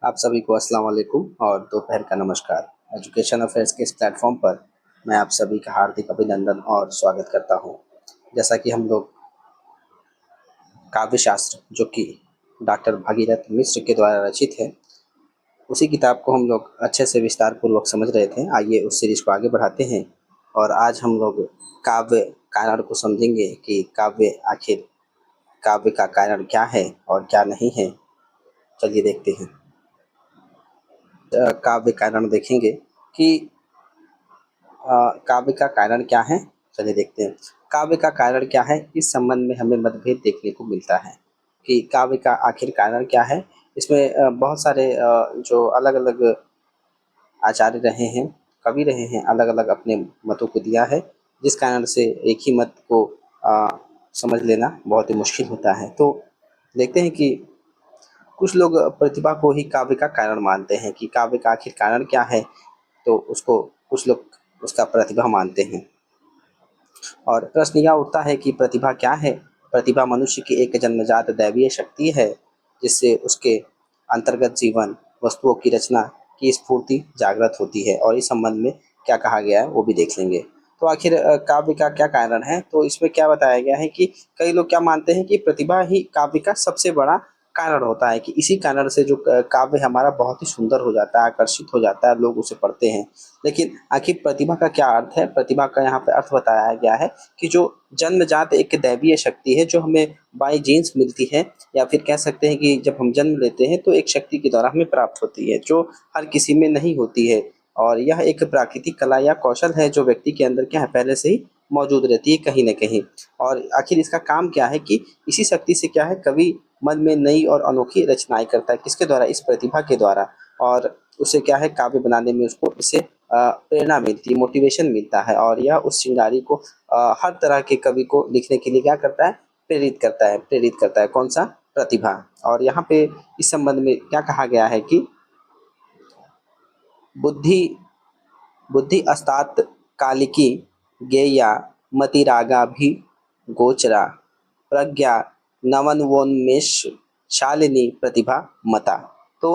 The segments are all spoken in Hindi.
आप सभी को अस्सलाम वालेकुम और दोपहर का नमस्कार। एजुकेशन अफेयर्स के इस प्लेटफॉर्म पर मैं आप सभी का हार्दिक अभिनंदन और स्वागत करता हूं। जैसा कि हम लोग काव्य शास्त्र जो कि डॉक्टर भागीरथ मिश्र के द्वारा रचित है, उसी किताब को हम लोग अच्छे से विस्तार पूर्वक समझ रहे थे। आइए उस सीरीज को आगे बढ़ाते हैं और आज हम लोग काव्य कारण को समझेंगे कि काव्य का कारण क्या है और क्या नहीं है। चलिए देखते हैं। काव्य कारण देखेंगे कि काव्य का कारण क्या है। चलिए देखते हैं काव्य का कारण क्या है। इस संबंध में हमें मतभेद देखने को मिलता है कि काव्य का आखिर कारण क्या है। इसमें बहुत सारे जो अलग अलग आचार्य रहे हैं, कवि रहे हैं, अलग अलग अपने मतों को दिया है, जिस कारण से एक ही मत को अ, समझ लेना बहुत ही मुश्किल होता है। तो देखते हैं कि कुछ लोग प्रतिभा को ही काव्य का कारण मानते हैं कि काव्य का आखिर कारण क्या है। तो उसको कुछ लोग उसका प्रतिभा मानते हैं और प्रश्न यह उठता है कि प्रतिभा क्या है। प्रतिभा मनुष्य की एक जन्मजात दैवीय शक्ति है जिससे उसके अंतर्गत जीवन वस्तुओं की रचना की स्फूर्ति जागृत होती है। और इस संबंध में क्या कहा गया है वो भी देख लेंगे। तो आखिर काव्य का क्या कारण है। तो इसमें क्या बताया गया है कि कई लोग क्या मानते हैं कि प्रतिभा ही काव्य का सबसे बड़ा कारण होता है, कि इसी कारण से जो काव्य हमारा बहुत ही सुंदर हो जाता है, आकर्षित हो जाता है, लोग उसे पढ़ते हैं। लेकिन आखिर प्रतिभा का क्या अर्थ है। प्रतिभा का यहाँ पे अर्थ बताया गया है कि जो जन्मजात एक दैवीय शक्ति है जो हमें बाय जीन्स मिलती है, या फिर कह सकते हैं कि जब हम जन्म लेते हैं तो एक शक्ति के द्वारा हमें प्राप्त होती है जो हर किसी में नहीं होती है। और यह एक प्राकृतिक कला या कौशल है जो व्यक्ति के अंदर क्या है पहले से ही मौजूद रहती है कहीं न कहीं। और आखिर इसका काम क्या है कि इसी शक्ति से क्या है कवि मन में नई और अनोखी रचनाएं करता है। किसके द्वारा? इस प्रतिभा के द्वारा। और उसे क्या है काव्य बनाने में उसको इससे प्रेरणा मिलती है, मोटिवेशन मिलता है। और यह उस चिंगारी को हर तरह के कवि को लिखने के लिए क्या करता है? प्रेरित करता है। कौन सा? प्रतिभा। और यहाँ पे इस संबंध में क्या कहा गया है कि बुद्धि बुद्धि अस्तात कालिकी गेया मतिरागाभि गोचरा प्रज्ञा नवनवोन्मेष शालिनी प्रतिभा मता। तो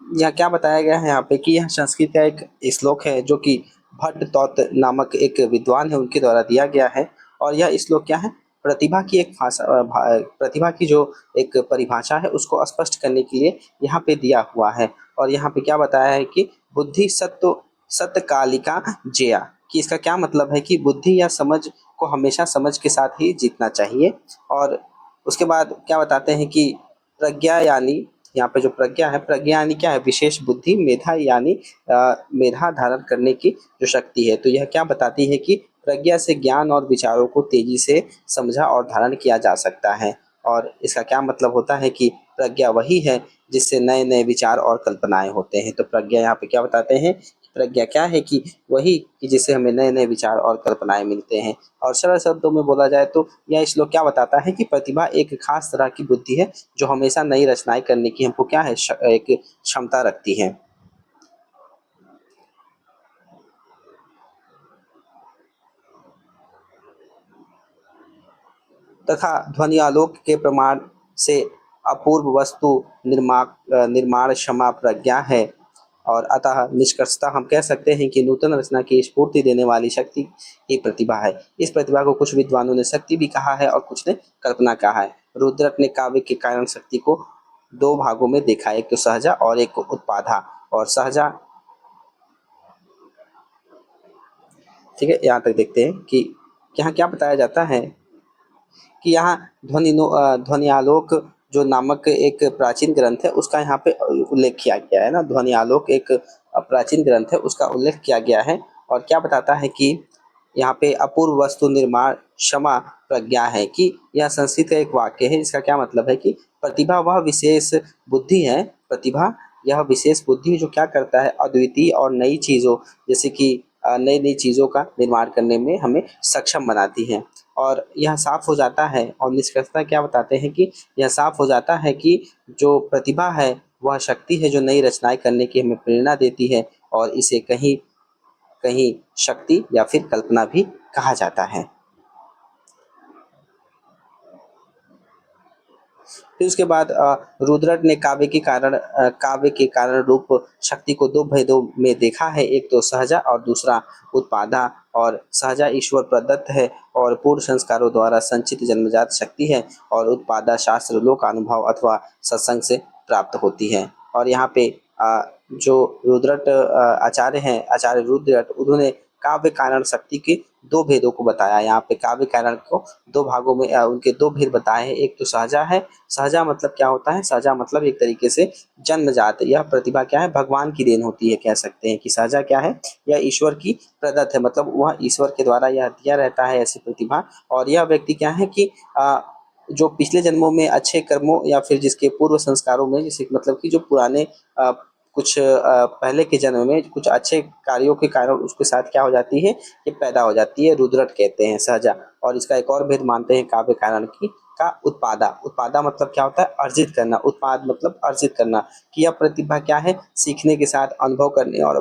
यह क्या बताया गया है यहाँ पे कि यह संस्कृत का एक श्लोक है जो कि भट्ट तौत नामक एक विद्वान है उनके द्वारा दिया गया है। और यह श्लोक क्या है? प्रतिभा की एक प्रतिभा की जो एक परिभाषा है उसको स्पष्ट करने के लिए यहाँ पे दिया हुआ है। और यहाँ पे क्या बताया है कि बुद्धि सत्व सत्कालिका जेया, कि इसका क्या मतलब है कि बुद्धि या समझ को हमेशा समझ के साथ ही जीतना चाहिए। और उसके बाद क्या बताते हैं कि प्रज्ञा यानी, यहाँ पे जो प्रज्ञा है, प्रज्ञा यानी क्या है? विशेष बुद्धि, मेधा यानी मेधा धारण करने की जो शक्ति है। तो यह क्या बताती है कि प्रज्ञा से ज्ञान और विचारों को तेजी से समझा और धारण किया जा सकता है। और इसका क्या मतलब होता है कि प्रज्ञा वही है जिससे नए नए विचार और कल्पनाएं होते हैं। तो प्रज्ञा यहाँ पे क्या बताते हैं? प्रज्ञा क्या है कि वही कि जिससे हमें नए नए विचार और कल्पनाएं मिलते हैं। और सरल शब्दों में बोला जाए तो यह श्लोक क्या बताता है कि प्रतिभा एक खास तरह की बुद्धि है जो हमेशा नई रचनाएं करने की हमको क्या है एक क्षमता रखती है। तथा ध्वनि आलोक के प्रमाण से अपूर्व वस्तु निर्माण क्षमा प्रज्ञा है। और अतः निष्कर्षतः हम कह सकते हैं कि नूतन रचना की स्फूर्ति देने वाली शक्ति ही प्रतिभा है। इस प्रतिभा को कुछ विद्वानों ने शक्ति भी कहा है और कुछ ने कल्पना कहा है। रुद्रक ने काव्य के कारण शक्ति को दो भागों में देखा, एक तो सहजा और एक उत्पाधा। और सहजा, ठीक है, यहाँ तक देखते हैं कि यहाँ क्या बताया जाता है कि यहाँ ध्वनि आलोक जो नामक एक प्राचीन ग्रंथ है उसका यहाँ पे उल्लेख किया गया है ना। ध्वनि आलोक एक प्राचीन ग्रंथ है, उसका उल्लेख किया गया है। और क्या बताता है कि यहाँ पे अपूर्व वस्तु निर्माण क्षमा प्रज्ञा है, कि यह संस्कृत का एक वाक्य है। इसका क्या मतलब है कि प्रतिभा वह विशेष बुद्धि है। प्रतिभा यह विशेष बुद्धि जो क्या करता है? अद्वितीय और नई चीज़ों, जैसे कि नई नई चीज़ों का निर्माण करने में हमें सक्षम बनाती है। और यह साफ हो जाता है, और निष्कर्षतः क्या बताते हैं कि यह साफ हो जाता है कि जो प्रतिभा है वह शक्ति है जो नई रचनाएं करने की हमें प्रेरणा देती है। और इसे कहीं कहीं शक्ति या फिर कल्पना भी कहा जाता है। फिर उसके बाद रुद्रट ने काव्य के कारण रूप शक्ति को दो भेदों में देखा है, एक तो सहजा और दूसरा उत्पादा। और सहजा ईश्वर प्रदत्त है और पूर्व संस्कारों द्वारा संचित जन्मजात शक्ति है, और उत्पादा शास्त्र लोक अनुभव अथवा सत्संग से प्राप्त होती है। और यहाँ पे जो रुद्रट आचार्य हैं, आचार्य रुद्रट, उन्होंने काव्य कारण शक्ति के दो भेदों को बताया। यहाँ पे काव्य कारण को दो भागों में उनके दो भेद बताए हैं। एक तो सहजा है। सहजा मतलब क्या होता है? सहजा मतलब एक तरीके से जन्मजात। यह प्रतिभा क्या है? भगवान की देन होती है। कह सकते हैं कि सहजा क्या है? यह ईश्वर की प्रदत्त है, मतलब वह ईश्वर के द्वारा यह दिया रहता है ऐसी प्रतिभा। और यह व्यक्ति क्या है कि जो पिछले जन्मों में अच्छे कर्मों या फिर जिसके पूर्व संस्कारों में, जैसे मतलब कि जो पुराने कुछ पहले के जन्म में कुछ अच्छे कार्यों के कारण उसके साथ क्या हो जाती है? ये पैदा हो जाती है। रुद्रट कहते हैं सहजा। और इसका एक और भेद मानते हैं काव्य कारण की का उत्पादा। उत्पादा मतलब क्या होता है? अर्जित करना। उत्पाद मतलब अर्जित करना, कि यह प्रतिभा क्या है? सीखने के साथ, अनुभव करने और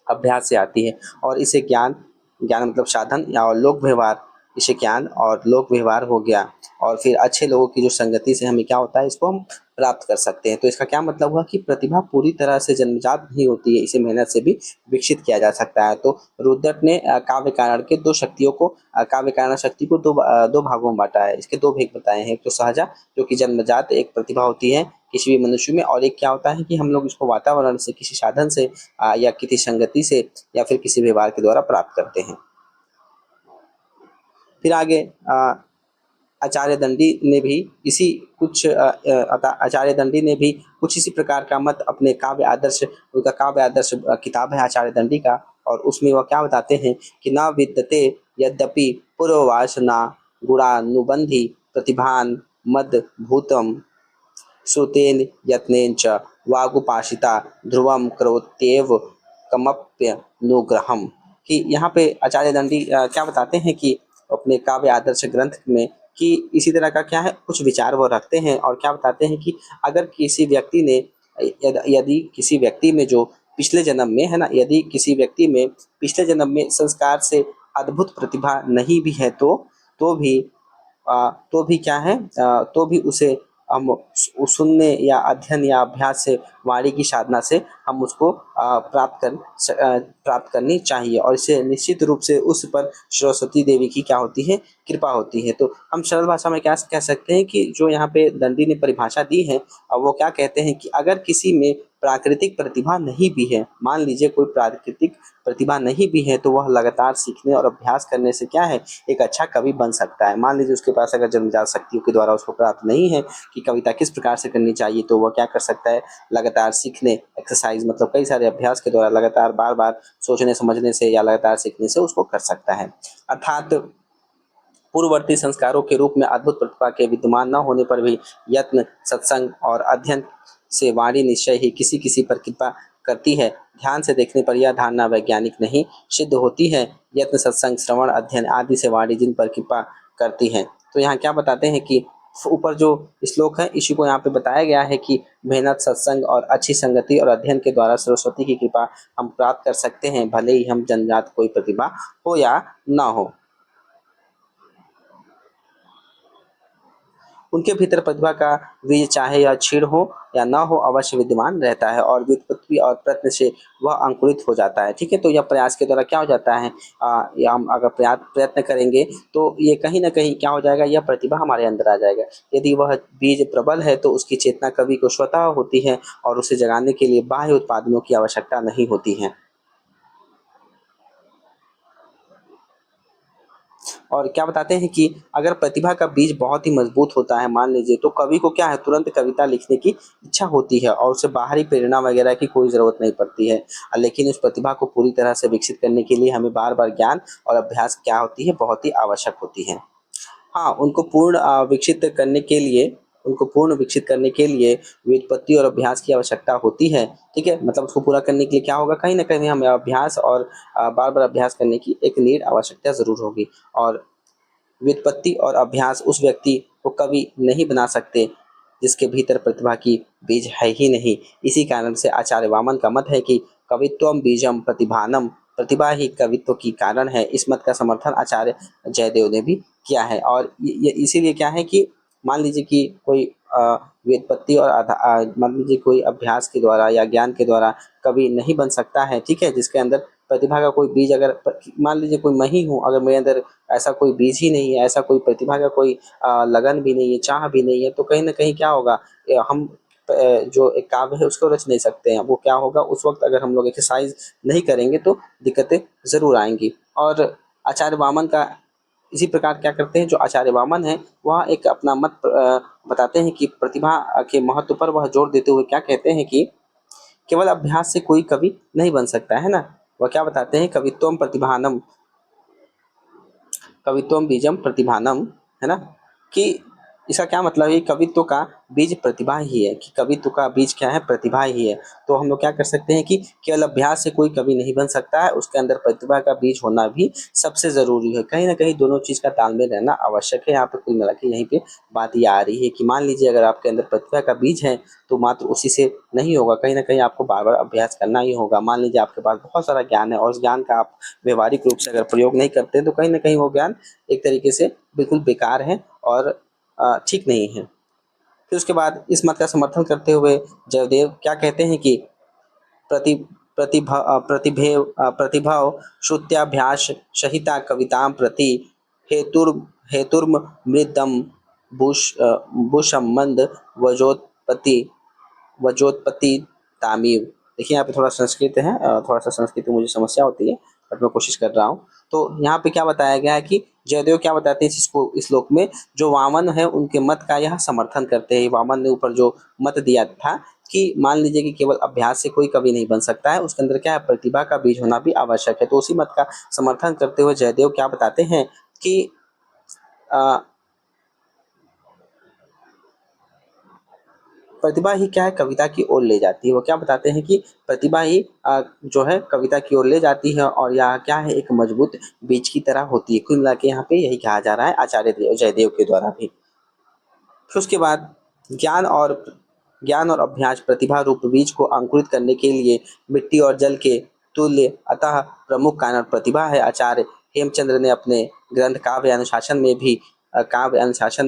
अभ्यास से आती है। और इसे ज्ञान ज्ञान मतलब साधन या और लोक व्यवहार, इसे ज्ञान और लोक व्यवहार हो गया। और फिर अच्छे लोगों की जो संगति से हमें क्या होता है? इसको हम प्राप्त कर सकते हैं। तो इसका क्या मतलब हुआ कि प्रतिभा पूरी तरह से जन्मजात नहीं होती है, इसे मेहनत से भी विकसित किया जा सकता है। तो रुद्रट ने काव्य कारण के दो शक्तियों को काव्य कारण शक्ति को दो भागों में बांटा है। इसके दो भेद बताए हैं। एक तो सहजा, जो कि जन्मजात एक प्रतिभा होती है किसी भी मनुष्य में, और एक क्या होता है कि हम लोग इसको वातावरण से, किसी साधन से या किसी संगति से या फिर किसी व्यवहार के द्वारा प्राप्त करते हैं। फिर आगे आचार्य दंडी ने भी इसी कुछ आचार्य दंडी ने भी कुछ इसी प्रकार का मत अपने काव्य आदर्श, उनका काव्य आदर्श किताब है आचार्य दंडी का। और उसमें वह क्या बताते हैं कि न विद्यते यद्यपि पूर्ववासना गुणानुबंधी प्रतिभान मद भूतम श्रुतेन यत्नेन च वागुपाशिता ध्रुवम करोत्येव कमप्य नुग्रहम। कि यहाँ पे आचार्य दंडी क्या बताते हैं कि अपने काव्य आदर्श ग्रंथ में, कि इसी तरह का क्या है कुछ विचार वो रखते हैं। और क्या बताते हैं कि अगर किसी व्यक्ति ने यदि किसी व्यक्ति में जो पिछले जन्म में है ना, यदि किसी व्यक्ति में पिछले जन्म में संस्कार से अद्भुत प्रतिभा नहीं भी है, तो भी क्या है, तो भी उसे हम सुनने या अध्ययन या अभ्यास से, वाणी की साधना से हम उसको प्राप्त करनी चाहिए। और इससे निश्चित रूप से उस पर सरस्वती देवी की क्या होती है? कृपा होती है। तो हम सरल भाषा में क्या कह सकते हैं कि जो यहाँ पे दंडी ने परिभाषा दी है, वो क्या कहते हैं कि अगर किसी में प्राकृतिक प्रतिभा नहीं भी है, मान लीजिए कोई प्राकृतिक प्रतिभा नहीं भी है, तो वह लगातार सीखने और अभ्यास करने से क्या है? एक अच्छा कवि बन सकता है। मान लीजिए उसके पास अगर जन्मजात शक्तियों के द्वारा उसको प्राप्त नहीं है कि कविता किस प्रकार से करनी चाहिए, तो वह क्या कर सकता है? लगातार सीखने, एक्सरसाइज मतलब कई सारे अभ्यास के द्वारा, लगातार बार बार सोचने समझने से या लगातार सीखने से उसको कर सकता है। अर्थात पूर्ववर्ती संस्कारों के रूप में अद्भुत प्रतिभा के विद्यमान न होने पर भी यत्न, सत्संग और अध्ययन से वाणी निश्चय ही किसी किसी पर कृपा करती है। ध्यान से देखने पर यह धारणा वैज्ञानिक नहीं सिद्ध होती है। यत्न, सत्संग, श्रवण, अध्ययन आदि से वाणी जिन पर कृपा करती है। तो यहाँ क्या बताते हैं कि ऊपर जो श्लोक है, इसी को यहाँ पे बताया गया है कि मेहनत, सत्संग और अच्छी संगति और अध्ययन के द्वारा सरस्वती की कृपा हम प्राप्त कर सकते हैं, भले ही हम जन्मजात कोई प्रतिभा हो या ना हो। उनके भीतर प्रतिभा का बीज चाहे यह क्षीण हो या ना हो अवश्य विद्यमान रहता है, और व्युत्पत्ति और प्रयत्न से वह अंकुरित हो जाता है। ठीक है, तो यह प्रयास के द्वारा क्या हो जाता है? या हम अगर प्रयत्न करेंगे तो ये कहीं ना कहीं क्या हो जाएगा? यह प्रतिभा हमारे अंदर आ जाएगा। यदि वह बीज प्रबल है तो उसकी चेतना कवि को स्वतः होती है और उसे जगाने के लिए बाह्य उत्पादनों की आवश्यकता नहीं होती है। और क्या बताते हैं कि अगर प्रतिभा का बीज बहुत ही मजबूत होता है, मान लीजिए, तो कवि को क्या है? तुरंत कविता लिखने की इच्छा होती है और उसे बाहरी प्रेरणा वगैरह की कोई ज़रूरत नहीं पड़ती है। लेकिन उस प्रतिभा को पूरी तरह से विकसित करने के लिए हमें बार-बार ज्ञान और अभ्यास क्या होती है? बहुत ही आवश्यक होती है। हाँ, उनको पूर्ण विकसित करने के लिए व्युत्पत्ति और अभ्यास की आवश्यकता होती है। ठीक है? मतलब उसको पूरा करने के लिए क्या होगा? कहीं न कहीं हमें अभ्यास और बार-बार अभ्यास करने की एक नीड आवश्यकता ज़रूर होगी। और व्युत्पत्ति और अभ्यास उस व्यक्ति को कवि नहीं बना सकते जिसके भीतर प्रतिभा की बीज है ही नहीं। इसी कारण से आचार्य वामन का मत है कि कवित्वम बीजम प्रतिभानम, प्रतिभा ही कवित्व की कारण है। इस मत का समर्थन आचार्य जयदेव ने भी किया है। और ये इसीलिए क्या है कि मान लीजिए कि कोई व्युत्पत्ति और मान लीजिए कोई अभ्यास के द्वारा या ज्ञान के द्वारा कभी नहीं बन सकता है, ठीक है? जिसके अंदर प्रतिभा का कोई बीज अगर मान लीजिए कोई मैं ही हूँ, अगर मेरे अंदर ऐसा कोई बीज ही नहीं है, ऐसा कोई प्रतिभा का कोई लगन भी नहीं है, चाह भी नहीं है, तो कहीं न कहीं क्या होगा, हम जो एक काव्य है उसको रच नहीं सकते हैं। वो क्या होगा, उस वक़्त अगर हम लोग एक्सरसाइज़ नहीं करेंगे तो दिक्कतें ज़रूर आएँगी। और आचार्य वामन का इसी प्रकार क्या करते हैं, जो आचार्य वामन हैं, वह एक अपना मत बताते हैं कि प्रतिभा के महत्व पर वह जोर देते हुए क्या कहते हैं कि केवल अभ्यास से कोई कवि नहीं बन सकता, है ना? वह क्या बताते हैं, कवित्वम बीजम प्रतिभानम, है ना? कि इसका क्या मतलब है, कवित्व का बीज प्रतिभा ही है, कि कवित्व का बीज क्या है, प्रतिभा ही है। तो हम लोग क्या कर सकते हैं कि केवल अभ्यास से कोई कवि नहीं बन सकता है, उसके अंदर प्रतिभा का बीज होना भी सबसे ज़रूरी है। कहीं न कहीं दोनों चीज़ का तालमेल रहना आवश्यक है। यहाँ पे कुल मिला के यहीं पे बात ये आ रही है कि मान लीजिए अगर आपके अंदर प्रतिभा का बीज है, तो मात्र उसी से नहीं होगा, कहीं न कहीं आपको बार-बार अभ्यास करना ही होगा। मान लीजिए आपके पास बहुत सारा ज्ञान है और उस ज्ञान का आप व्यावहारिक रूप से अगर प्रयोग नहीं करते, तो कहीं न कहीं वो ज्ञान एक तरीके से बिल्कुल बेकार है और ठीक नहीं है। फिर उसके बाद इस मत का समर्थन करते हुए जयदेव क्या कहते हैं कि प्रति प्रतिभव श्रुत्याभ्यास सहिता कवितां प्रति हेतुर्मृदं बुषम्मन्द वजोत्पत्ति वजोत्पत्ति तामीव। देखिए यहाँ पे थोड़ा संस्कृत है, थोड़ा-सा संस्कृत में मुझे समस्या होती है, बट मैं कोशिश कर रहा हूँ। तो यहाँ पे क्या बताया गया है कि जयदेव क्या बताते हैं इस श्लोक में, जो वामन है उनके मत का यह समर्थन करते हैं। वामन ने ऊपर जो मत दिया था कि मान लीजिए कि केवल अभ्यास से कोई कवि नहीं बन सकता है, उसके अंदर क्या है, प्रतिभा का बीज होना भी आवश्यक है। तो उसी मत का समर्थन करते हुए जयदेव क्या बताते हैं कि अ प्रतिभा ही क्या है, कविता की ओर ले जाती है। वो क्या बताते हैं कि प्रतिभा ही जो है कविता की ओर ले जाती है और यह क्या है, एक मजबूत बीज की तरह होती है। कुल मिला के यहाँ पे यही कहा जा रहा है आचार्य जयदेव के द्वारा भी। फिर उसके बाद ज्ञान और ज्ञान और अभ्यास प्रतिभा रूप बीज को अंकुरित करने के लिए मिट्टी और जल के तुल्य अतः प्रमुख कारण प्रतिभा है। आचार्य हेमचंद्र ने अपने ग्रंथ काव्य अनुशासन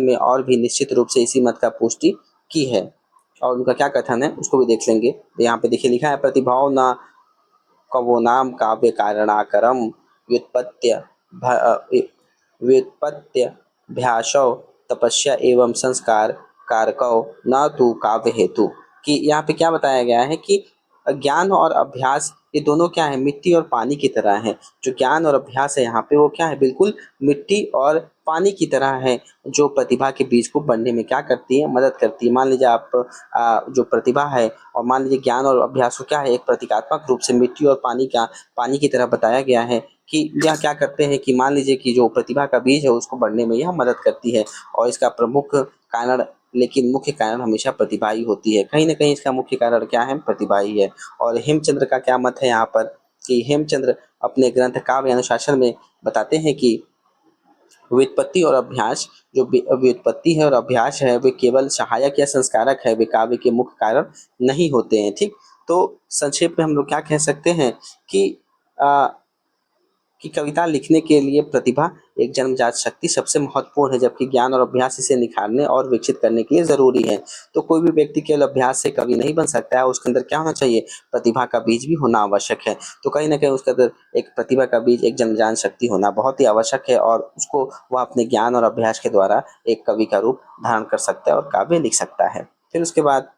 में और भी निश्चित रूप से इसी मत का पुष्टि की है। और उनका क्या कथन है उसको भी देख लेंगे। तो यहाँ पे देखिए लिखा है, प्रतिभाओ न कवो नाम काव्य कारणाकरम व्युत्पत्त्य व्युत्पत्त्य भ्यासौ तपस्या एवं संस्कार कारकौ न तो काव्य हेतु। कि यहाँ पे क्या बताया गया है कि ज्ञान और अभ्यास ये दोनों क्या है, मिट्टी और पानी की तरह है। जो ज्ञान और अभ्यास है यहाँ पे वो क्या है, बिल्कुल मिट्टी और पानी की तरह है, जो प्रतिभा के बीज को बढ़ने में क्या करती है, मदद करती है। मान लीजिए आप जो प्रतिभा है और मान लीजिए ज्ञान और अभ्यास को क्या है, एक प्रतीकात्मक रूप से मिट्टी और पानी की तरह बताया गया है कि यह क्या करते हैं कि मान लीजिए कि जो प्रतिभा का बीज है उसको बढ़ने में यह मदद करती है। और इसका प्रमुख कारण, लेकिन मुख्य कारण हमेशा प्रतिभा ही होती है। कहीं न कहीं इसका मुख्य कारण क्या है, प्रतिभा ही है। और हेमचंद्र का क्या मत है यहाँ पर, कि हेमचंद्र अपने ग्रंथ काव्य अनुशासन में बताते हैं कि व्युत्पत्ति और अभ्यास, जो व्युत्पत्ति है और अभ्यास है, वे केवल सहायक या संस्कारक है, वे काव्य के मुख्य कारण नहीं होते हैं। ठीक, तो संक्षेप में हम लोग क्या कह सकते हैं कि आ, कि कविता लिखने के लिए प्रतिभा एक जन्मजात शक्ति सबसे महत्वपूर्ण है, जबकि ज्ञान और अभ्यास इसे निखारने और विकसित करने के लिए ज़रूरी है। तो कोई भी व्यक्ति केवल अभ्यास से कवि नहीं बन सकता है, उसके अंदर क्या होना चाहिए, प्रतिभा का बीज भी होना आवश्यक है। तो कहीं न कहीं उसके अंदर एक प्रतिभा का बीज, एक जन्मजात शक्ति होना बहुत ही आवश्यक है और उसको वह अपने ज्ञान और अभ्यास के द्वारा एक कवि का रूप धारण कर सकता है और काव्य लिख सकता है। फिर उसके बाद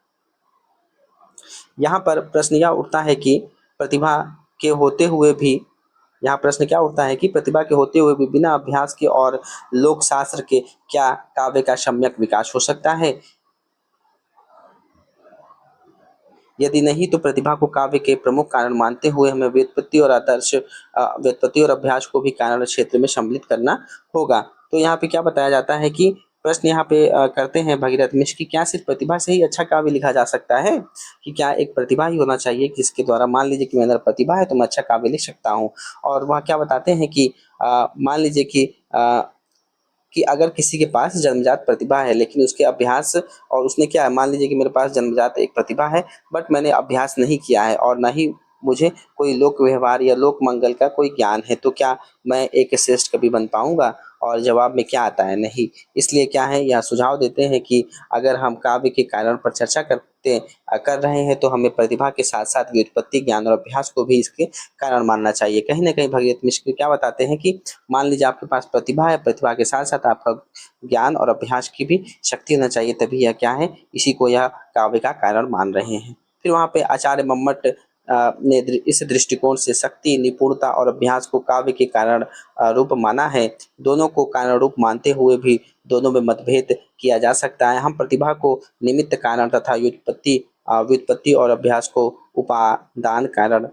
यहाँ पर प्रश्न यह उठता है कि प्रतिभा के होते हुए भी यहाँ प्रश्न क्या उठता है कि प्रतिभा के होते हुए भी बिना अभ्यास के और लोक शास्त्र के क्या काव्य का सम्यक विकास हो सकता है? यदि नहीं तो प्रतिभा को काव्य के प्रमुख कारण मानते हुए हमें व्युत्पत्ति और अभ्यास को भी कारण क्षेत्र में सम्मिलित करना होगा। तो यहाँ पे क्या बताया जाता है कि प्रश्न यहाँ पे करते हैं भगीरथ मिश्र की, क्या सिर्फ प्रतिभा से ही अच्छा काव्य लिखा जा सकता है, कि क्या एक प्रतिभा ही होना चाहिए जिसके द्वारा मान लीजिए कि मेरे अंदर प्रतिभा है तो मैं अच्छा काव्य लिख सकता हूँ। और वह क्या बताते हैं कि मान लीजिए कि अगर किसी के पास जन्मजात प्रतिभा है, लेकिन उसके अभ्यास और उसने क्या है, मान लीजिए कि मेरे पास जन्मजात एक प्रतिभा है, बट मैंने अभ्यास नहीं किया है और ना ही मुझे कोई लोक व्यवहार या लोक मंगल का कोई ज्ञान है, तो क्या मैं एक श्रेष्ठ कवि बन पाऊँगा? और जवाब में क्या आता है? नहीं। इसलिए क्या है, यह सुझाव देते हैं कि अगर हम काव्य के कारण पर चर्चा कर रहे हैं तो हमें प्रतिभा के साथ-साथ व्युत्पत्ति, ज्ञान और अभ्यास को भी इसके कारण मानना चाहिए। कहीं न कहीं भगत मिश्र क्या बताते हैं कि मान लीजिए आपके पास प्रतिभा है, प्रतिभा के साथ-साथ आपका ज्ञान और अभ्यास की भी शक्ति होना चाहिए, तभी यह क्या है, इसी को यह काव्य का कारण मान रहे हैं। फिर वहाँ पे आचार्य मम्मट ने इस दृष्टिकोण से शक्ति, निपुणता और अभ्यास को काव्य के कारण रूप माना है। दोनों को कारण रूप मानते हुए भी दोनों में मतभेद किया जा सकता है। हम प्रतिभा को निमित्त कारण तथा व्युत्पत्ति और अभ्यास को उपादान कारण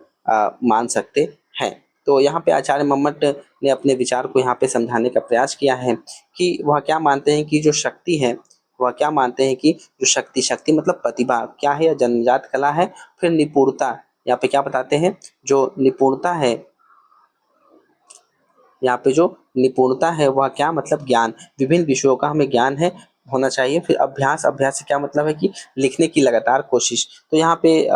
मान सकते हैं। तो यहाँ पे आचार्य मम्मट ने अपने विचार को यहाँ पे समझाने का प्रयास किया है कि वह क्या मानते हैं कि जो शक्ति है, वह क्या मानते हैं कि जो शक्ति मतलब प्रतिभा क्या है, यह जन्मजात कला है। फिर निपुणता, यहाँ पे क्या बताते हैं, जो निपुणता है, यहाँ पे जो निपुणता है वह क्या मतलब ज्ञान, विभिन्न विषयों का हमें ज्ञान है होना चाहिए। फिर अभ्यास से क्या मतलब है कि लिखने की लगातार कोशिश। तो यहाँ पे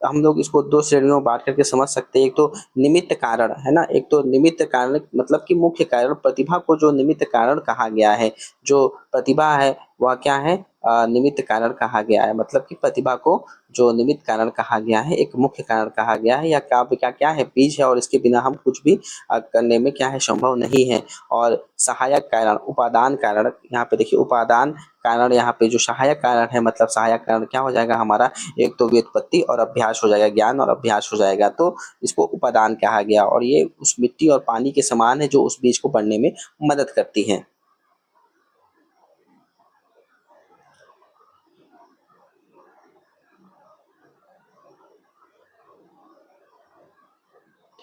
हम लोग इसको दो श्रेणियों में बांट करके समझ सकते हैं। एक तो निमित्त कारण है ना, एक तो निमित्त कारण मतलब कि मुख्य कारण। प्रतिभा को जो निमित्त कारण कहा गया है, जो प्रतिभा है वह क्या है, निमित्त कारण कहा गया है। मतलब कि प्रतिभा को जो निमित्त कारण कहा गया है, एक मुख्य कारण कहा गया है। या काव्य का क्या है, बीज है, और इसके बिना हम कुछ भी करने में क्या है, संभव नहीं है। और सहायक कारण, उपादान कारण, यहाँ पे देखिए उपादान कारण, यहाँ पे जो सहायक कारण है, मतलब सहायक कारण क्या हो जाएगा हमारा, एक तो व्युत्पत्ति और अभ्यास हो जाएगा, ज्ञान और अभ्यास हो जाएगा, तो इसको उपादान कहा गया। और ये उस मिट्टी और पानी के समान है जो उस बीज को बढ़ने में मदद करती है।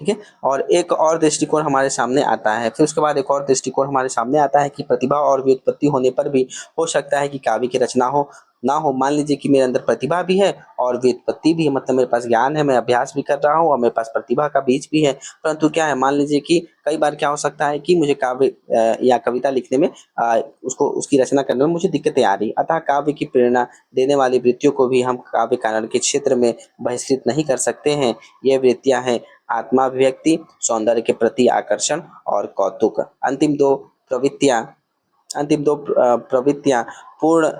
ठीक है। और एक और दृष्टिकोण हमारे सामने आता है, फिर उसके बाद एक और दृष्टिकोण हमारे सामने आता है कि प्रतिभा और व्युत्पत्ति होने पर भी हो सकता है कि काव्य की रचना हो ना हो। मान लीजिए कि मेरे अंदर प्रतिभा भी है और व्युत्पत्ति भी है, मतलब मेरे पास ज्ञान है, मैं अभ्यास भी कर रहा हूँ और मेरे पास प्रतिभा का बीज भी है। परंतु क्या है, मान लीजिए कि कई बार क्या हो सकता है कि मुझे काव्य या कविता लिखने में उसको उसकी रचना करने में मुझे दिक्कतें आ रही। अतः काव्य की प्रेरणा देने वाली वृत्तियों को भी हम काव्य कारण के क्षेत्र में बहिष्कृत नहीं कर सकते हैं। ये वृत्तियां हैं आत्माभिव्यक्ति, सौंदर्य के प्रति आकर्षण और कौतुक। प्रवृत्तियां प्रवृत्तियां पूर्ण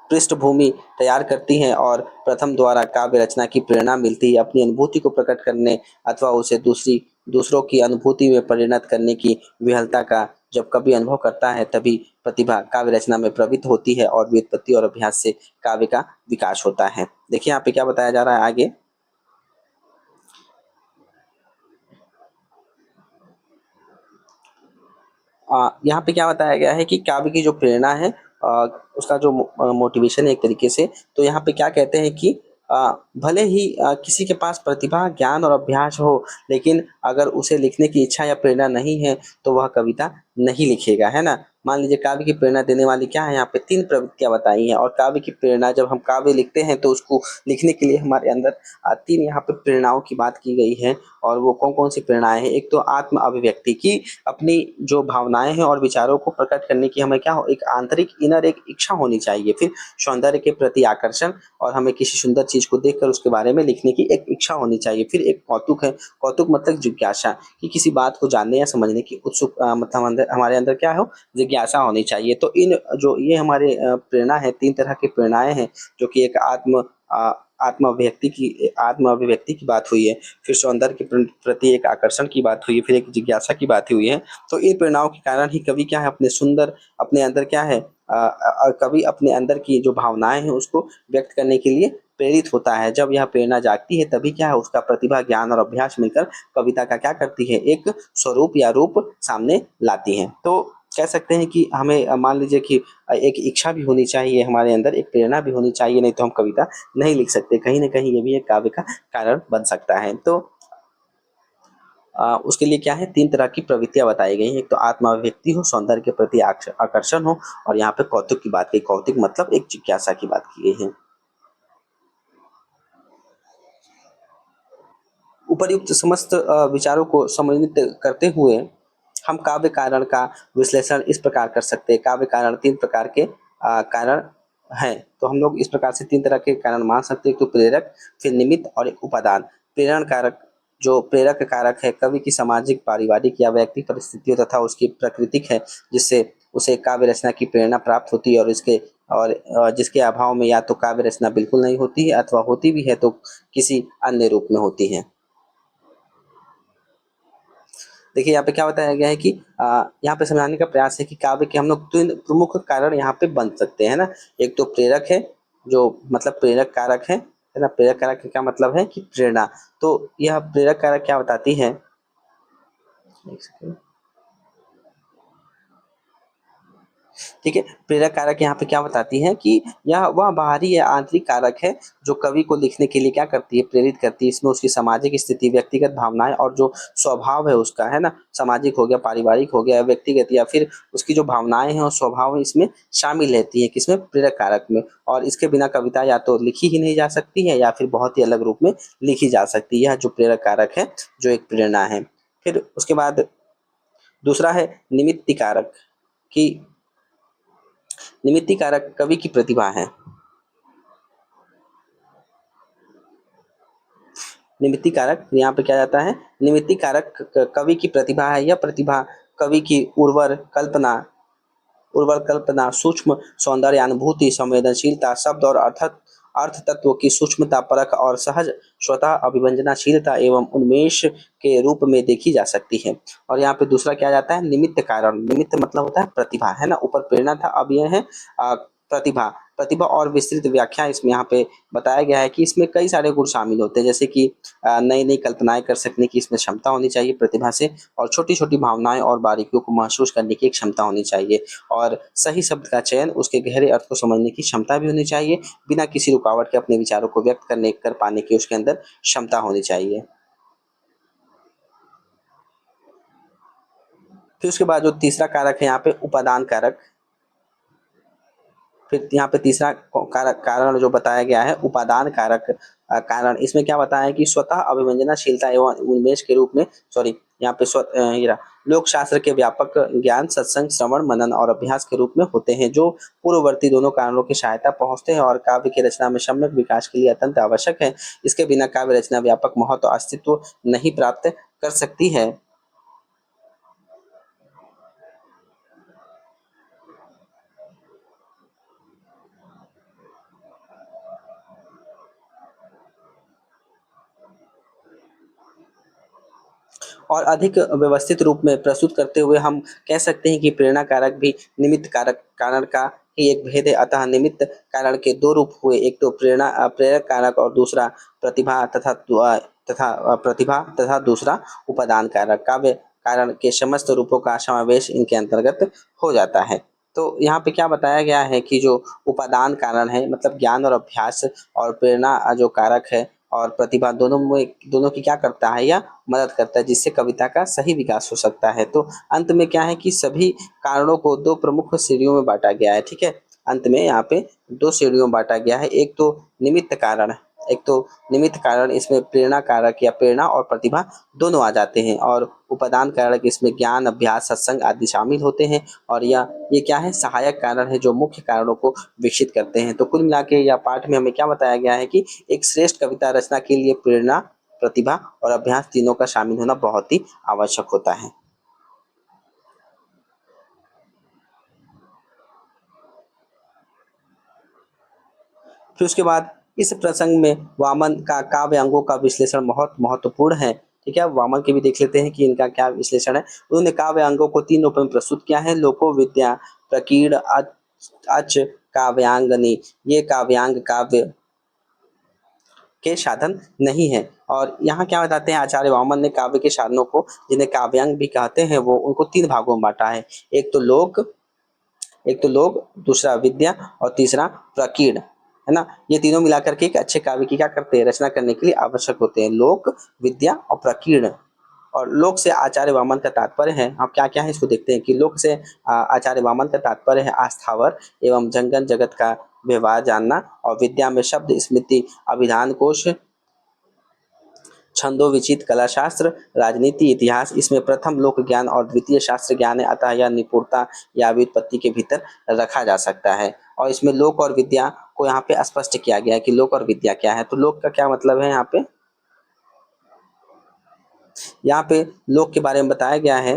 पृष्ठभूमि तैयार करती हैं और प्रथम द्वारा काव्य रचना की प्रेरणा मिलती है। अपनी अनुभूति को प्रकट करने अथवा उसे दूसरों की अनुभूति में परिणत करने की विहलता का जब कवि अनुभव करता है, तभी प्रतिभा काव्य रचना में प्रवृत्त होती है और व्युत्पत्ति और अभ्यास से काव्य का विकास होता है। देखिए यहाँ पे क्या बताया जा रहा है आगे। यहाँ पे क्या बताया गया है कि काव्य की जो प्रेरणा है, अ, उसका जो मोटिवेशन है एक तरीके से, तो यहाँ पे क्या कहते हैं कि भले ही किसी के पास प्रतिभा, ज्ञान और अभ्यास हो, लेकिन अगर उसे लिखने की इच्छा या प्रेरणा नहीं है तो वह कविता नहीं लिखेगा, है ना। मान लीजिए काव्य की प्रेरणा देने वाली क्या है, यहाँ पे तीन प्रवृत्तियां बताई हैं। और काव्य की प्रेरणा, जब हम काव्य लिखते हैं तो उसको लिखने के लिए हमारे अंदर तीन यहाँ पे प्रेरणाओं की बात की गई है। और वो कौन कौन सी प्रेरणाएं हैं, एक तो आत्म अभिव्यक्ति की, अपनी जो भावनाएं हैं और विचारों को प्रकट करने की हमें क्या हो, एक आंतरिक इनर एक इच्छा होनी चाहिए। फिर सौंदर्य के प्रति आकर्षण, और हमें किसी सुंदर चीज को देखकर उसके बारे में लिखने की एक इच्छा होनी चाहिए। फिर एक कौतुक है, कौतुक मतलब जिज्ञासा, कि किसी बात को जानने या समझने की उत्सुक मतलब हमारे अंदर क्या हो, जिज्ञासा होनी चाहिए। तो इन जो ये हमारे प्रेरणा है, तीन तरह की प्रेरणाएं हैं, जो कि एक आत्म अभिव्यक्ति की बात हुई है, फिर सौंदर्य के प्रति एक आकर्षण की बात हुई है, फिर एक जिज्ञासा की बात हुई है। तो इन प्रेरणाओं के कारण ही कवि क्या है, अपने अंदर क्या है, कवि अपने अंदर की जो भावनाएं हैं उसको व्यक्त करने के लिए प्रेरित होता है। जब यह प्रेरणा जागती है तभी क्या है, उसका प्रतिभा, ज्ञान और अभ्यास मिलकर कविता का क्या करती है, एक स्वरूप या रूप सामने लाती है। तो कह सकते हैं कि हमें मान लीजिए कि एक इच्छा भी होनी चाहिए हमारे अंदर, एक प्रेरणा भी होनी चाहिए, नहीं तो हम कविता नहीं लिख सकते। कहीं न कहीं ये भी एक काव्य का कारण बन सकता है। तो उसके लिए क्या है, तीन तरह की प्रवृत्तियां बताई गई हैं। एक तो आत्माभिव्यक्ति हो, सौंदर्य के प्रति आकर्षण हो, और यहाँ पे कौतुक की बात की। कौतुक मतलब एक जिज्ञासा की बात की गई है। उपर्युक्त समस्त विचारों को सम्मिलित करते हुए हम काव्य कारण का विश्लेषण इस प्रकार कर सकते हैं। काव्य कारण तीन प्रकार के कारण हैं। तो हम लोग इस प्रकार से तीन तरह के कारण मान सकते हैं, एक तो प्रेरक, फिर निमित्त और एक उपादान। प्रेरण कारक जो प्रेरक कारक है कवि की सामाजिक, पारिवारिक या व्यक्तिगत परिस्थितियों तथा उसकी प्राकृतिक है, जिससे उसे काव्य रचना की प्रेरणा प्राप्त होती है, और जिसके अभाव में या तो काव्य रचना बिल्कुल नहीं होती है अथवा होती भी है तो किसी अन्य रूप में होती है। देखिए यहाँ पे क्या बताया गया है कि यहाँ पे समझाने का प्रयास है कि काव्य के हम लोग तीन प्रमुख कारण यहाँ पे बन सकते हैं ना। एक तो प्रेरक है, जो मतलब प्रेरक कारक है ना। प्रेरक कारक का क्या मतलब है कि प्रेरणा। तो यह प्रेरक कारक क्या बताती है, एक सेकंड। ठीक है, प्रेरक कारक यहाँ पे क्या बताती है कि यह वह बाहरी या आंतरिक कारक है जो कवि को लिखने के लिए क्या करती है, प्रेरित करती है। इसमें उसकी सामाजिक स्थिति, व्यक्तिगत भावनाएं और जो स्वभाव है उसका, है ना, सामाजिक हो गया, पारिवारिक हो गया, व्यक्तिगत, या फिर उसकी जो भावनाएं हैं और स्वभाव है इसमें शामिल रहती है, किसमें, प्रेरक कारक में। और इसके बिना कविता या तो लिखी ही नहीं जा सकती है या फिर बहुत ही अलग रूप में लिखी जा सकती है। यह जो प्रेरक कारक है जो एक प्रेरणा है। फिर उसके बाद दूसरा है निमित्त कारक, कि निमित्त कारक कवि की प्रतिभा है। निमित्त कारक यहाँ पे क्या जाता है, निमित्त कारक कवि की प्रतिभा है। यह प्रतिभा कवि की उर्वर कल्पना, सूक्ष्म सौंदर्य अनुभूति, संवेदनशीलता, शब्द और अर्थ तत्व की सूक्ष्मता, परख और सहज स्वतः अभिव्यंजनाशीलता एवं उन्मेष के रूप में देखी जा सकती है। और यहाँ पे दूसरा क्या जाता है, निमित्त कारण। निमित्त मतलब होता है प्रतिभा, है ना। ऊपर प्रेरणा था, अब यह है प्रतिभा। प्रतिभा और विस्तृत व्याख्या इसमें यहाँ पे बताया गया है कि इसमें कई सारे गुण शामिल होते हैं, जैसे कि नई नई कल्पनाएं कर सकने की इसमें क्षमता होनी चाहिए प्रतिभा से, और छोटी छोटी भावनाएं और बारीकियों को महसूस करने की एक क्षमता होनी चाहिए, और सही शब्द का चयन, उसके गहरे अर्थ को समझने की क्षमता भी होनी चाहिए, बिना किसी रुकावट के अपने विचारों को व्यक्त कर पाने की उसके अंदर क्षमता होनी चाहिए। फिर उसके बाद जो तीसरा कारक है यहाँ पे उपादान कारक। फिर यहाँ पे तीसरा कारक कारण जो बताया गया है उपादान कारक कारण, इसमें क्या बताया है कि स्वतः अभिव्यंजनाशीलता एवं उन्मेष के रूप में, सॉरी, यहाँ पे लोक शास्त्र के व्यापक ज्ञान, सत्संग, श्रवण, मनन और अभ्यास के रूप में होते हैं, जो पूर्ववर्ती दोनों कारणों की सहायता पहुंचते हैं और काव्य की रचना में सम्यक विकास के लिए अत्यंत आवश्यक है। इसके बिना काव्य रचना व्यापक महत्व अस्तित्व नहीं प्राप्त कर सकती है। और अधिक व्यवस्थित रूप में प्रस्तुत करते हुए हम कह सकते हैं कि प्रेरणा कारक भी निमित्त कारक कारण का ही एक भेद है। अतः निमित्त कारण के दो रूप हुए, एक तो प्रेरक कारक और दूसरा प्रतिभा तथा दूसरा उपादान कारक। काव्य कारण के समस्त रूपों का समावेश इनके अंतर्गत हो जाता है। तो यहाँ पे क्या बताया गया है कि जो उपादान कारण है मतलब ज्ञान और अभ्यास, और प्रेरणा जो कारक है और प्रतिभा, दोनों की क्या करता है, या मदद करता है, जिससे कविता का सही विकास हो सकता है। तो अंत में क्या है कि सभी कारणों को दो प्रमुख श्रेणियों में बांटा गया है। ठीक है, अंत में यहाँ पे दो श्रेणियों में बांटा गया है। निमित्त कारण एक तो निमित्त कारण, इसमें प्रेरणा कारक या प्रेरणा और प्रतिभा दोनों आ जाते हैं, और उपादान कारक इसमें ज्ञान, अभ्यास, सत्संग आदि शामिल होते हैं, और ये क्या है, सहायक कारण है जो मुख्य कारणों को विकसित करते हैं। तो कुल मिला के या पाठ में हमें क्या बताया गया है कि एक श्रेष्ठ कविता रचना के लिए प्रेरणा, प्रतिभा और अभ्यास तीनों का शामिल होना बहुत ही आवश्यक होता है। फिर उसके बाद इस प्रसंग में वामन का काव्य अंगों का विश्लेषण बहुत महत्वपूर्ण है। ठीक है, वामन के भी देख लेते हैं कि इनका क्या विश्लेषण है। उन्होंने काव्य अंगों को तीन रूपों में प्रस्तुत किया है, लोको विद्या, प्रकीर्ण, अच काव्यांगनी। ये काव्यांग काव्य के साधन नहीं है। और यहाँ क्या बताते हैं आचार्य वामन ने, काव्य के साधनों को, जिन्हें काव्यांग भी कहते हैं, वो उनको तीन भागों में बांटा है। एक तो लोक एक तो लोक, दूसरा विद्या और तीसरा प्रकीर्ण, है ना। ये तीनों मिलाकर के एक अच्छे काव्य की क्या करते हैं, रचना करने के लिए आवश्यक होते हैं, लोक, विद्या और प्रकीर्ण। और लोक से आचार्य वामन का तात्पर्य है, आप क्या क्या है इसको देखते हैं कि लोक से आचार्य वामन का तात्पर्य है आस्थावर एवं जंगन जगत का व्यवहार जानना, और विद्या में शब्द, स्मृति, अभिधान कोश, छंदो विचित, कला शास्त्र, राजनीति, इतिहास, इसमें प्रथम लोक ज्ञान और द्वितीय शास्त्र ज्ञान है, अतः यह निपुणता या व्युत्पत्ति के भीतर रखा जा सकता है। और इसमें लोक और विद्या को यहाँ पे स्पष्ट किया गया है कि लोक और विद्या क्या है। तो लोक का क्या मतलब है यहाँ पे, यहाँ पे लोक के बारे में बताया गया है,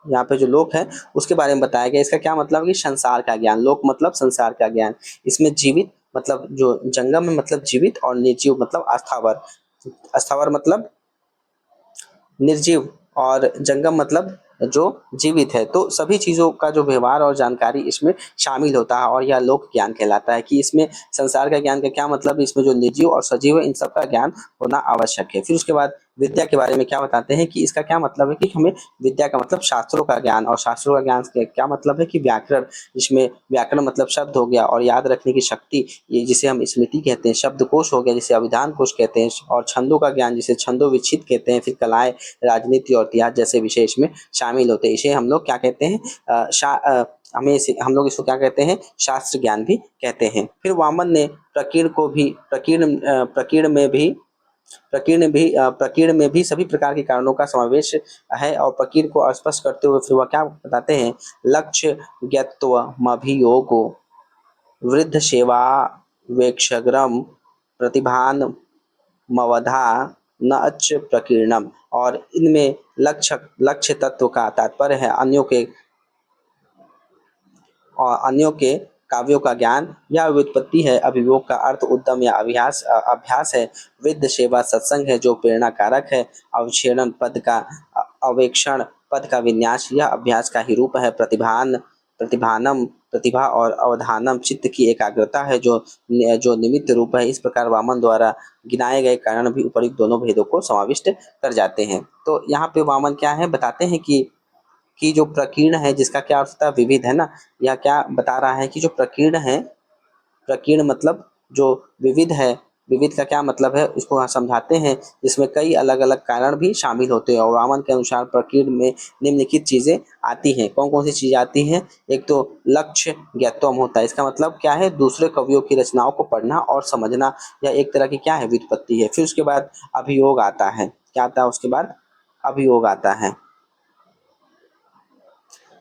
यहाँ पे जो लोक है उसके बारे में बताया गया। इसका क्या मतलब कि संसार का ज्ञान, लोक मतलब संसार का ज्ञान। इसमें जीवित मतलब जो जंगम में मतलब जीवित, और निर्जीव मतलब अस्थावर। अस्थावर मतलब निर्जीव, और जंगम मतलब जो जीवित है। तो सभी चीज़ों का जो व्यवहार और जानकारी इसमें शामिल होता है, और यह लोक ज्ञान कहलाता है। कि इसमें संसार का ज्ञान का क्या मतलब, इसमें जो निर्जीव और सजीव है इन सब का ज्ञान होना आवश्यक है। फिर उसके बाद विद्या के बारे में क्या बताते हैं कि इसका क्या मतलब है कि हमें विद्या का मतलब शास्त्रों का ज्ञान, और शास्त्रों का ज्ञान से क्या मतलब है कि व्याकरण, जिसमें व्याकरण मतलब शब्द हो गया, और याद रखने की शक्ति, ये जिसे हम स्मृति कहते हैं, शब्दकोश हो गया जिसे अभिधान कोश कहते हैं, और छंदों का ज्ञान जिसे छंदोविच्छिद कहते हैं। फिर कलाएं, राजनीति और इतिहास जैसे विषय इसमें शामिल होते हैं। इसे हम लोग क्या कहते हैं, हमें हम लोग इसको क्या कहते हैं, शास्त्र ज्ञान भी कहते हैं। फिर वामन ने प्रकीर्ण को भी प्रकीर्ण में भी सभी प्रकार के कारणों का समावेश है, और प्रकीर्ण को स्पष्ट करते हुए फिर वह क्या बताते हैं, लक्ष्य ज्ञत्वमभियोगो वृद्ध सेवा वेक्षग्रम प्रतिभान मवधा न अच्च प्रकीर्णम। और इनमें लक्ष्य तत्व का तात्पर्य है अन्यों के काव्यों का ज्ञान। यह व्युत्पत्ति है, अभियोग का अर्थ उद्यम या अभ्यास है। वृद्ध सेवा सत्संग है जो प्रेरणा कारक है। अवक्षेणन पद का अवेक्षण पद का विन्यास, यह अभ्यास का ही रूप है। प्रतिभानम प्रतिभा, और अवधानम चित्त की एकाग्रता है जो निमित्त रूप है। इस प्रकार वामन द्वारा गिनाए गए कारण भी उपयुक्त दोनों भेदों को समाविष्ट कर जाते हैं। तो यहाँ पे वामन क्या है बताते हैं कि जो प्रकीर्ण है, जिसका क्या अर्थ होता है, विविध है ना। यह क्या बता रहा है कि जो प्रकीर्ण है, प्रकीर्ण मतलब जो विविध है, विविध का क्या मतलब है इसको हम समझाते हैं, जिसमें कई अलग अलग कारण भी शामिल होते हैं। और वामन के अनुसार प्रकीर्ण में निम्नलिखित चीजें आती हैं। कौन कौन सी चीजें आती हैं, एक तो लक्ष्य ज्ञातम होता है। इसका मतलब क्या है, दूसरे कवियों की रचनाओं को पढ़ना और समझना, यह एक तरह की क्या है, व्युत्पत्ति है। फिर उसके बाद अभियोग आता है। क्या आता है उसके बाद, अभियोग आता है।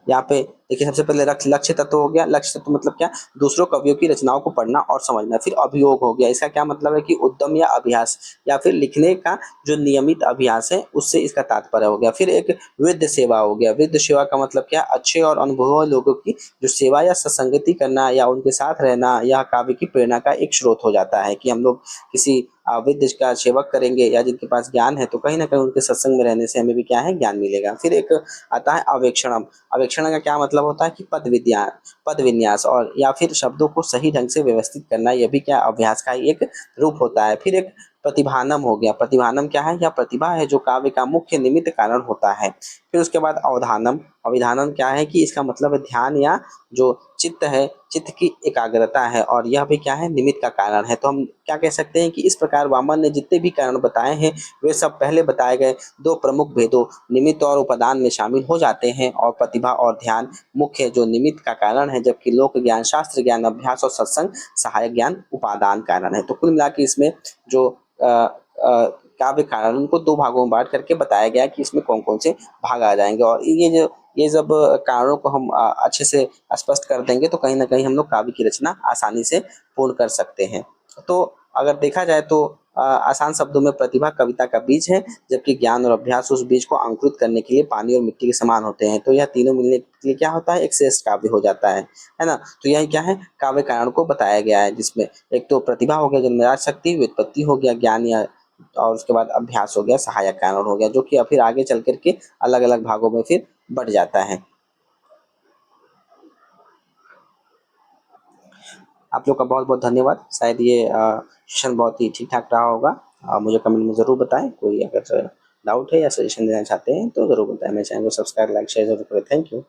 यहाँ पे देखिए, सबसे पहले लक्ष्य तत्व हो गया। लक्ष्य तत्व मतलब क्या, दूसरों कवियों की रचनाओं को पढ़ना और समझना। फिर अभियोग हो गया, इसका क्या मतलब है कि उद्यम या अभ्यास, या फिर लिखने का जो नियमित अभ्यास है उससे इसका तात्पर्य हो गया। फिर एक वृद्ध सेवा हो गया। वृद्ध सेवा का मतलब क्या, अच्छे और अनुभवी लोगों की जो सेवा या सत्संगति करना या उनके साथ रहना, यह काव्य की प्रेरणा का एक स्रोत हो जाता है। कि हम लोग किसी वृद्ध का सेवक करेंगे या जिनके पास ज्ञान है, तो कहीं ना कहीं उनके सत्संग में रहने से हमें भी क्या है, ज्ञान मिलेगा। फिर एक आता है अवेक्षणम। अवेक्षण का क्या मतलब होता है कि पद विन्यास, और या फिर शब्दों को सही ढंग से व्यवस्थित करना, यह भी क्या अभ्यास का ही एक रूप होता है। फिर एक प्रतिभानम हो गया। प्रतिभानम क्या है, यह प्रतिभा है जो काव्य का मुख्य निमित्त कारण होता है। फिर उसके बाद अवधानम। अवधानम क्या है कि इसका मतलब है ध्यान, या जो चित्त है, चित्त की एकाग्रता है, और यह भी क्या है, निमित्त का कारण है। तो हम क्या कह सकते हैं कि इस प्रकार वामन ने जितने भी कारण बताए हैं, वे सब पहले बताए गए दो प्रमुख भेदों निमित्त और उपादान में शामिल हो जाते हैं। और प्रतिभा और ध्यान मुख्य जो निमित्त का कारण है, जबकि लोक ज्ञान, शास्त्र ज्ञान, अभ्यास और सत्संग सहायक ज्ञान उपादान कारण है। तो कुल मिला के इसमें जो काव्य कारण, उनको दो भागों में बांट करके बताया गया कि इसमें कौन कौन से भाग आ जाएंगे। और ये जब कारणों को हम अच्छे से स्पष्ट कर देंगे, तो कहीं ना कहीं हम लोग काव्य की रचना आसानी से पूर्ण कर सकते हैं। तो अगर देखा जाए तो आसान शब्दों में प्रतिभा कविता का बीज है, जबकि ज्ञान और अभ्यास उस बीज को अंकुरित करने के लिए पानी और मिट्टी के समान होते हैं। तो यह तीनों मिलने के लिए क्या होता है, एक श्रेष्ठ काव्य हो जाता है ना। तो यही क्या है, काव्य कारण को बताया गया है, जिसमें एक तो प्रतिभा हो गया, जन्मजात शक्ति, व्युत्पत्ति हो गया ज्ञान, या और उसके बाद अभ्यास हो गया, सहायक कारण हो गया, जो कि फिर आगे चल करके अलग अलग भागों में फिर बढ़ जाता है। आप लोग का बहुत बहुत धन्यवाद। शायद ये सेशन बहुत ही ठीक ठाक रहा होगा। मुझे कमेंट में ज़रूर बताएं। कोई अगर डाउट है या सजेशन देना चाहते हैं तो ज़रूर बताएं। मेरे चैनल को सब्सक्राइब, लाइक, शेयर जरूर करें। Thank you.